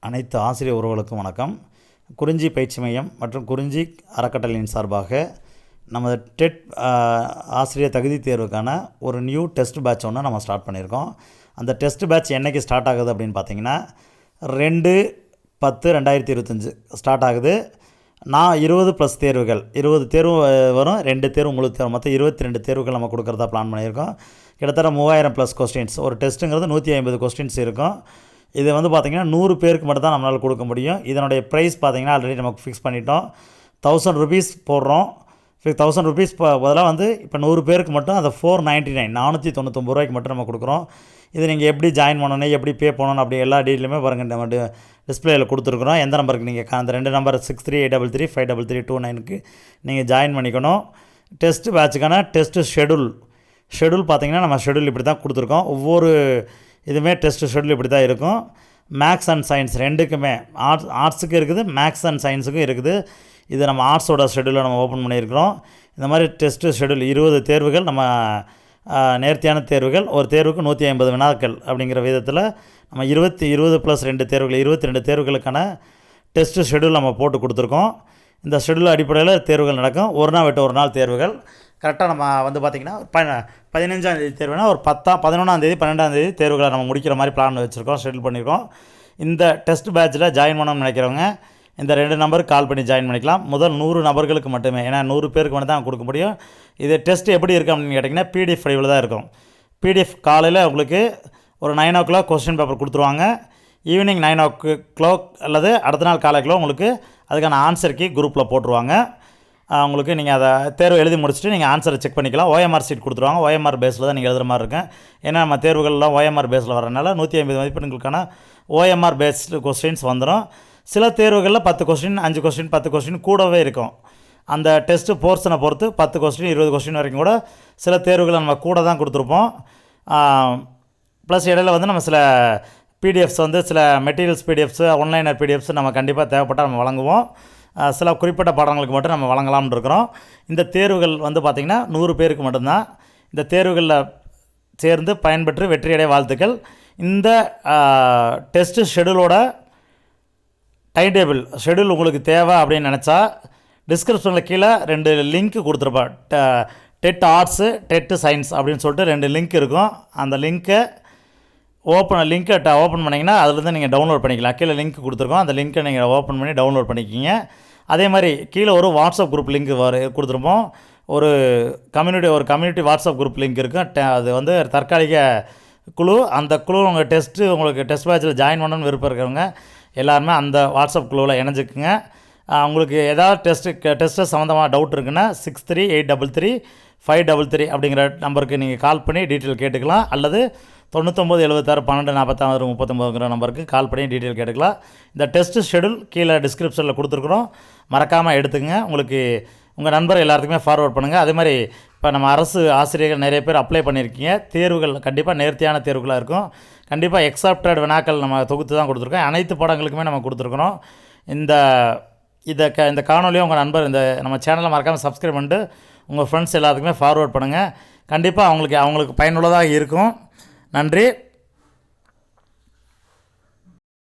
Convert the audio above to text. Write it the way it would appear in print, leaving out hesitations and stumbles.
அனைத்து ஆசிரியர் உறவுகளுக்கும் வணக்கம். குறிஞ்சி பயிற்சி மையம் மற்றும் குறிஞ்சி அறக்கட்டளையின் சார்பாக நமது டெட் ஆசிரியர் தகுதி தேர்வுக்கான ஒரு நியூ டெஸ்ட் பேட்ச் ஒன்று நம்ம ஸ்டார்ட் பண்ணியிருக்கோம். அந்த டெஸ்ட் பேட்ச் என்றைக்கு ஸ்டார்ட் ஆகுது அப்படின்னு பார்த்தீங்கன்னா 2/10/2025 ஸ்டார்ட் ஆகுது. நான் 20+ தேர்வுகள் 20 தேர்வு வரும், 2 தேர்வு முழு தேர்வு, மொத்தம் 22 தேர்வுகள் நம்ம கொடுக்குறதா பிளான் பண்ணியிருக்கோம். கிட்டத்தட்ட 3000+ கொஸ்டின்ஸ். ஒரு டெஸ்ட்டுங்கிறது 150 கொஸ்டின்ஸ் இருக்கும். இது வந்து பார்த்திங்கன்னா 100 பேருக்கு மட்டும் தான் நம்மளால் கொடுக்க முடியும். இதனுடைய ப்ரைஸ் பார்த்திங்கன்னா ஆல்ரெடி நமக்கு ஃபிக்ஸ் பண்ணிட்டோம். 1000 rupees போடுறோம். 1000 rupees பதிலாக வந்து இப்போ 100 பேருக்கு மட்டும் அதை 499 499 ரூபாய்க்கு மட்டும் நம்ம கொடுக்குறோம். இது நீங்கள் எப்படி ஜாயின் பண்ணணும், எப்படி பே பண்ணணும், அப்படி எல்லா டீட்டெயிலுமே பாருங்கள் நம்ம டிஸ்பிளேயில் கொடுத்துருக்குறோம். எந்த நம்பருக்கு நீங்கள் அந்த 2 நம்பர் 6383353329க்கு நீங்கள் ஜாயின் பண்ணிக்கணும். டெஸ்ட் பேட்சுக்கான டெஸ்ட்டு ஷெடியூல் பார்த்திங்கன்னா நம்ம ஷெடியூல் இப்படி தான் கொடுத்துருக்கோம். ஒவ்வொரு இதுவுமே டெஸ்ட்டு ஷெடியூல் இப்படி தான் இருக்கும். மேக்ஸ் அண்ட் சயின்ஸ் ரெண்டுக்குமே ஆர்ட்ஸுக்கும் இருக்குது, மேக்ஸ் அண்ட் சயின்ஸுக்கும் இருக்குது. இது நம்ம ஆர்ட்ஸோட ஷெடியூலை நம்ம ஓப்பன் பண்ணியிருக்கிறோம். இந்த மாதிரி டெஸ்ட்டு ஷெடியூல் 20 தேர்வுகள், நம்ம நேர்த்தியான தேர்வுகள், ஒரு தேர்வுக்கு 150 வினாக்கள் அப்படிங்கிற விதத்தில் நம்ம 20+2 தேர்வுகள் 22 தேர்வுகளுக்கான டெஸ்ட்டு ஷெடியூல் நம்ம போட்டு கொடுத்துருக்கோம். இந்த ஷெடியூல் அடிப்படையில் தேர்வுகள் நடக்கும். ஒரு நாள் விட்டு ஒரு நாள் தேர்வுகள். கரெக்டாக நம்ம வந்து பார்த்திங்கன்னா 15ஆம் தேதி தேர்வுனா ஒரு 11ஆம் தேதி 12ஆம் தேதி தேர்வுகளை நம்ம முடிக்கிற மாதிரி பிளான் வச்சுருக்கோம், ஷெடியூல் பண்ணியிருக்கோம். இந்த டெஸ்ட் பேட்சில் ஜாயின் பண்ணணும்னு நினைக்கிறவங்க இந்த 2 நம்பருக்கு கால் பண்ணி ஜாயின் பண்ணிக்கலாம். முதல் 100 நபர்களுக்கு மட்டுமே, ஏன்னா 100 பேருக்கு மட்டும் தான் கொடுக்க முடியும். இது டெஸ்ட் எப்படி இருக்குது அப்படின்னு கேட்டிங்கன்னா PDF ஃபைவில் தான் இருக்கும். PDF காலையில் உங்களுக்கு ஒரு 9 o'clock கொஸ்டின் பேப்பர் கொடுத்துருவாங்க. ஈவினிங் 9 o'clock அல்லது அடுத்த நாள் காலைக்குள்ள உங்களுக்கு அதுக்கான ஆன்சர் கீ குரூப்பில் போட்டுருவாங்க. உங்களுக்கு நீங்கள் அதை தேர்வு எழுதி முடிச்சுட்டு நீங்கள் ஆன்சரை செக் பண்ணிக்கலாம். OMR சீட் கொடுத்துருவாங்க. OMR பேஸில் தான் நீங்கள் எழுதுகிற மாதிரி இருக்கும். ஏன்னா நம்ம தேர்வுகள்லாம் OMR பேஸில் வரனால 150 மதிப்பெண்களுக்கான OMR பேஸ்டு கொஸ்டின்ஸ் வந்துடும். சில தேர்வுகளில் 10 கொஸ்டின் 5 கொஸ்டின் 10 கொஸ்டின் கூடவே இருக்கும். அந்த டெஸ்ட்டு போர்ஷனை பொறுத்து 10 கொஸ்டின் 20 கொஸ்டின் வரைக்கும் கூட சில தேர்வுகளை நம்ம கூட தான் கொடுத்துருப்போம். ப்ளஸ் இடையில் வந்து நம்ம சில PDFs வந்து சில மெட்டீரியல்ஸ் PDFs ஒன்லைனர் PDFs நம்ம கண்டிப்பாக தேவைப்பட்டால் நம்ம வழங்குவோம். சில குறிப்பிட்ட பாடங்களுக்கு மட்டும் நம்ம வழங்கலாம்னு இருக்கிறோம். இந்த தேர்வுகள் வந்து பார்த்திங்கன்னா 100 பேருக்கு மட்டும்தான். இந்த தேர்வுகளில் சேர்ந்து பயன்பெற்று வெற்றியடைய வாழ்த்துக்கள். இந்த டெஸ்ட்டு ஷெடியூலோட டைம் டேபிள் ஷெடியூல் உங்களுக்கு தேவை அப்படின்னு நினச்சா டிஸ்கிரிப்ஷனில் கீழே 2 லிங்க் கொடுத்துருப்பேன். டெட் ஆர்ட்ஸு டெட்டு சயின்ஸ் அப்படின்னு சொல்லிட்டு 2 லிங்க் இருக்கும். அந்த லிங்க்கை ஓப்பன் பண்ணிங்கன்னா அதுலேருந்து நீங்கள் டவுன்லோட் பண்ணிக்கலாம். கீழே லிங்க் கொடுத்துருக்கோம். அந்த லிங்க்கை நீங்கள் ஓப்பன் பண்ணி டவுன்லோட் பண்ணிக்கிங்க. அதே மாதிரி கீழே ஒரு வாட்ஸ்அப் குரூப் லிங்க் கொடுத்துருப்போம். ஒரு கம்யூனிட்டி வாட்ஸ்அப் குரூப் லிங்க் இருக்குது. அது வந்து தற்காலிக குழு. அந்த குழு உங்களுக்கு டெஸ்ட் பேட்சில் ஜாயின் பண்ணணும்னு விருப்பம் இருக்கிறவங்க எல்லாருமே அந்த வாட்ஸ்அப் குழுவில் இணைஞ்சிக்குங்க. உங்களுக்கு ஏதாவது டெஸ்ட்டு சம்மந்தமாக டவுட் இருக்குன்னா 63833533 அப்படிங்கிற நம்பருக்கு நீங்கள் கால் பண்ணி டீட்டெயில் கேட்டுக்கலாம். அல்லது 9976124639 நம்பருக்கு கால் பண்ணி டீட்டெயில் கேட்டுக்கலாம். இந்த டெஸ்ட்டு ஷெடியூல் கீழே டிஸ்கிரிப்ஷனில் கொடுத்துருக்குறோம். மறக்காமல் எடுத்துங்க. உங்களுக்கு உங்கள் நண்பர் எல்லாத்துக்குமே ஃபார்வர்ட் பண்ணுங்கள். அதே மாதிரி இப்போ நம்ம அரசு ஆசிரியர்கள் நிறைய பேர் அப்ளை பண்ணியிருக்கீங்க. தேர்வுகள் கண்டிப்பாக நேர்த்தியான தேர்வுகளாக இருக்கும். கண்டிப்பாக எக்ஸப்டட் வினாக்கள் நம்ம தொகுத்து தான் கொடுத்துருக்கோம். அனைத்து பாடங்களுக்குமே நம்ம கொடுத்துருக்குறோம். இந்த காணொலியை உங்கள் நண்பர் நம்ம சேனலை மறக்காமல் சப்ஸ்கிரைப் பண்ணிட்டு உங்கள் ஃப்ரெண்ட்ஸ் எல்லாத்துக்குமே ஃபார்வர்ட் பண்ணுங்கள். கண்டிப்பாக அவங்களுக்கு பயனுள்ளதாக இருக்கும். நன்றி.